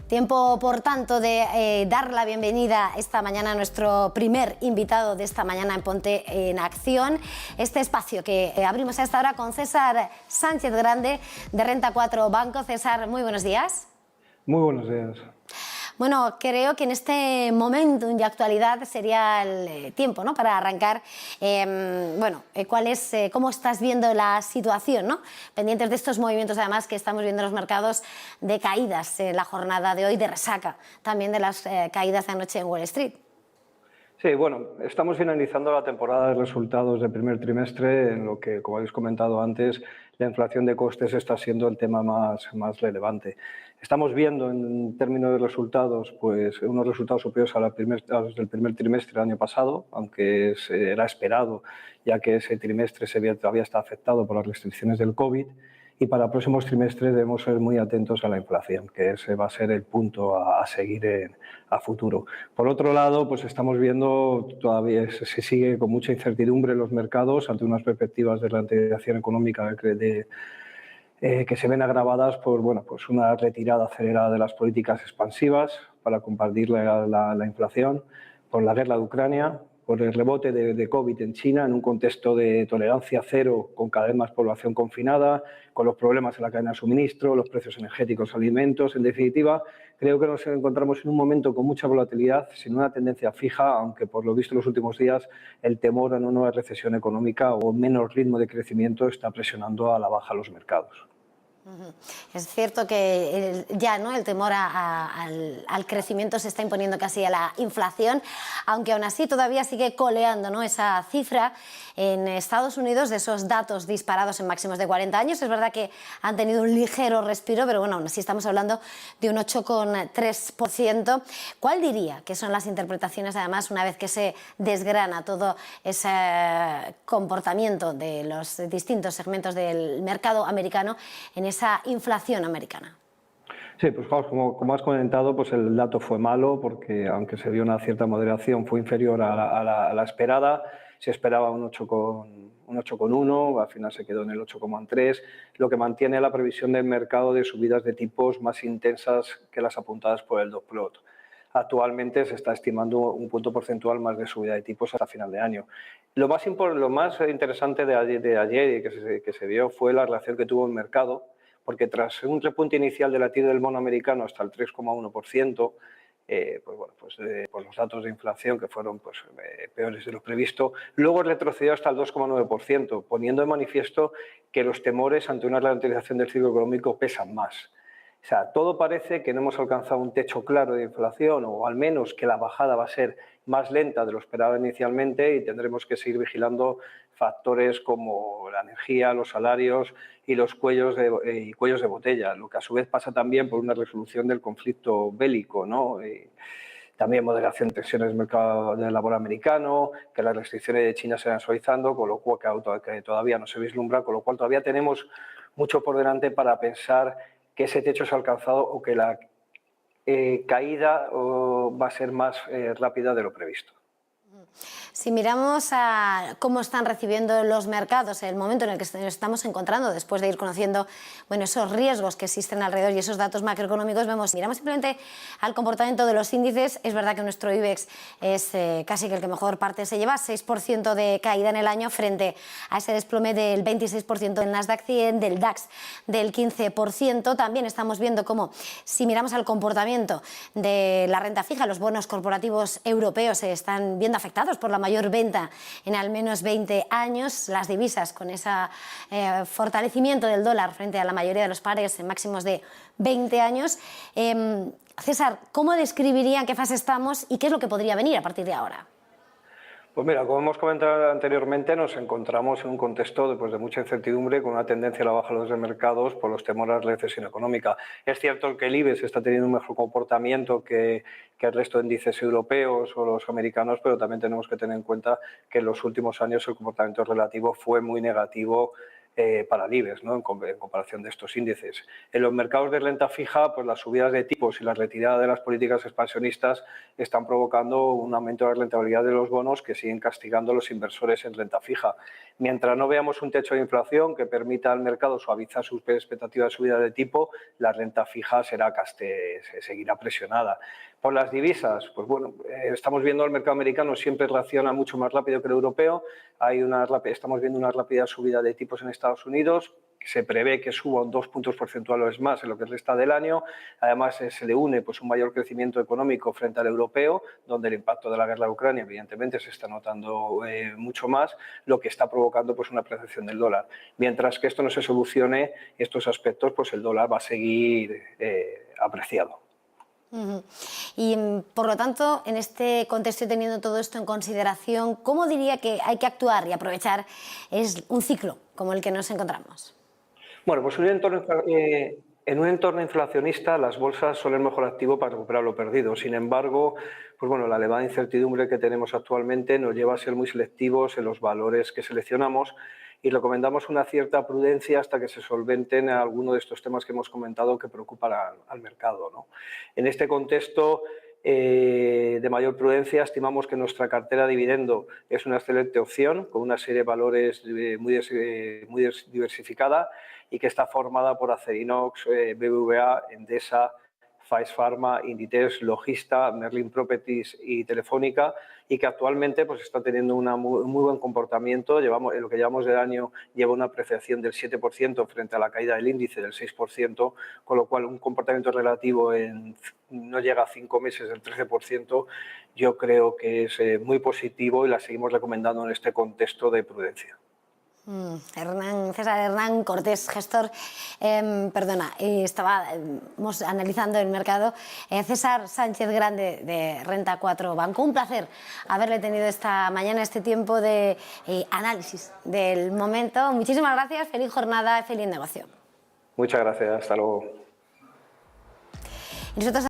Tiempo, por tanto, de dar la bienvenida esta mañana a nuestro primer invitado de esta mañana en Ponte en Acción. Este espacio que abrimos a esta hora con César Sánchez Grande, de Renta 4 Banco. César, muy buenos días. Muy buenos días. Bueno, creo que en este momento de actualidad sería el tiempo, ¿no?, para arrancar. ¿Cómo estás viendo la situación, ¿no?, pendientes de estos movimientos, además, que estamos viendo en los mercados de caídas en la jornada de hoy, de resaca también de las caídas de anoche en Wall Street? Sí, bueno, estamos finalizando la temporada de resultados del primer trimestre, en lo que, como habéis comentado antes, la inflación de costes está siendo el tema más relevante. Estamos viendo, en términos de resultados, pues unos resultados superiores a los del primer trimestre del año pasado, aunque era esperado, ya que ese trimestre todavía está afectado por las restricciones del COVID. Y para próximos trimestres debemos ser muy atentos a la inflación, que ese va a ser el punto a seguir a futuro. Por otro lado, pues estamos viendo todavía se sigue con mucha incertidumbre en los mercados ante unas perspectivas de la integración económica que se ven agravadas por pues una retirada acelerada de las políticas expansivas para combatir la inflación, por la guerra de Ucrania, por el rebote de COVID en China, en un contexto de tolerancia cero con cada vez más población confinada, con los problemas en la cadena de suministro, los precios energéticos, alimentos. En definitiva, creo que nos encontramos en un momento con mucha volatilidad, sin una tendencia fija, aunque por lo visto en los últimos días el temor a una nueva recesión económica o menos ritmo de crecimiento está presionando a la baja los mercados. Es cierto que el temor al crecimiento se está imponiendo casi a la inflación, aunque aún así todavía sigue coleando, ¿no?, esa cifra en Estados Unidos de esos datos disparados en máximos de 40 años. Es verdad que han tenido un ligero respiro, pero bueno, aún así estamos hablando de un 8,3%. ¿Cuál diría que son las interpretaciones, además, una vez que se desgrana todo ese comportamiento de los distintos segmentos del mercado americano en esa inflación americana? Sí, pues como has comentado, pues el dato fue malo porque, aunque se vio una cierta moderación, fue inferior a la esperada. Se esperaba un 8,1, al final se quedó en el 8,3, lo que mantiene la previsión del mercado de subidas de tipos más intensas que las apuntadas por el dot plot. Actualmente se está estimando un punto porcentual más de subida de tipos hasta final de año. Lo más interesante de ayer y que se vio fue la reacción que tuvo el mercado, porque tras un repunte inicial de la tira del bono americano hasta el 3,1%, por los datos de inflación que fueron peores de lo previsto, luego retrocedió hasta el 2,9%, poniendo de manifiesto que los temores ante una ralentización del ciclo económico pesan más. O sea, todo parece que no hemos alcanzado un techo claro de inflación, o al menos que la bajada va a ser más lenta de lo esperado inicialmente, y tendremos que seguir vigilando factores como la energía, los salarios y los cuellos de botella, lo que a su vez pasa también por una resolución del conflicto bélico, ¿no? También moderación de tensiones del mercado del labor americano, que las restricciones de China se van suavizando, con lo cual que todavía no se vislumbra, con lo cual todavía tenemos mucho por delante para pensar que ese techo se ha alcanzado o que la caída va a ser más rápida de lo previsto. Si miramos a cómo están recibiendo los mercados el momento en el que nos estamos encontrando, después de ir conociendo esos riesgos que existen alrededor y esos datos macroeconómicos, miramos simplemente al comportamiento de los índices. Es verdad que nuestro IBEX es casi que el que mejor parte se lleva, 6% de caída en el año frente a ese desplome del 26% del Nasdaq 100, del DAX del 15%. También estamos viendo cómo, si miramos al comportamiento de la renta fija, los bonos corporativos europeos se están viendo afectados por la mayor venta en al menos 20 años, las divisas con ese fortalecimiento del dólar frente a la mayoría de los pares en máximos de 20 años. César, ¿cómo describiría en qué fase estamos y qué es lo que podría venir a partir de ahora? Pues mira, como hemos comentado anteriormente, nos encontramos en un contexto de mucha incertidumbre, con una tendencia a la baja de los mercados por los temores a la recesión económica. Es cierto que el IBEX está teniendo un mejor comportamiento que el resto de índices europeos o los americanos, pero también tenemos que tener en cuenta que en los últimos años el comportamiento relativo fue muy negativo para el IBEX, ¿no?, en comparación de estos índices. En los mercados de renta fija, pues las subidas de tipos y la retirada de las políticas expansionistas están provocando un aumento de la rentabilidad de los bonos que siguen castigando a los inversores en renta fija. Mientras no veamos un techo de inflación que permita al mercado suavizar sus expectativas de subida de tipo, la renta fija seguirá presionada. Por las divisas, pues bueno, estamos viendo el mercado americano siempre reacciona mucho más rápido que el europeo. Estamos viendo una rápida subida de tipos en Estados Unidos, que se prevé que suba 2 puntos porcentuales más en lo que resta del año. Además, se le une pues, un mayor crecimiento económico frente al europeo, donde el impacto de la guerra de Ucrania, evidentemente, se está notando mucho más, lo que está provocando pues, una apreciación del dólar. Mientras que esto no se solucione, estos aspectos, pues el dólar va a seguir apreciado. Y, por lo tanto, en este contexto y teniendo todo esto en consideración, ¿cómo diría que hay que actuar y aprovechar un ciclo como el que nos encontramos? Bueno, pues en un entorno inflacionista las bolsas son el mejor activo para recuperar lo perdido. Sin embargo, pues bueno, la elevada incertidumbre que tenemos actualmente nos lleva a ser muy selectivos en los valores que seleccionamos y recomendamos una cierta prudencia hasta que se solventen algunos de estos temas que hemos comentado que preocupan al mercado, ¿no? En este contexto de mayor prudencia, estimamos que nuestra cartera de dividendo es una excelente opción, con una serie de valores muy diversificada y que está formada por Acerinox, BBVA, Endesa, Faes Farma, Inditex, Logista, Merlin Properties y Telefónica, y que actualmente pues, está teniendo un muy buen comportamiento. En lo que llevamos del año lleva una apreciación del 7% frente a la caída del índice del 6%, con lo cual un comportamiento relativo no llega a 5 meses del 13%, yo creo que es muy positivo y la seguimos recomendando en este contexto de prudencia. César Hernán Cortés, gestor, estábamos analizando el mercado. César Sánchez Grande, de Renta 4 Banco. Un placer haberle tenido esta mañana este tiempo de análisis del momento. Muchísimas gracias, feliz jornada, feliz negocio. Muchas gracias, hasta luego. Y nosotros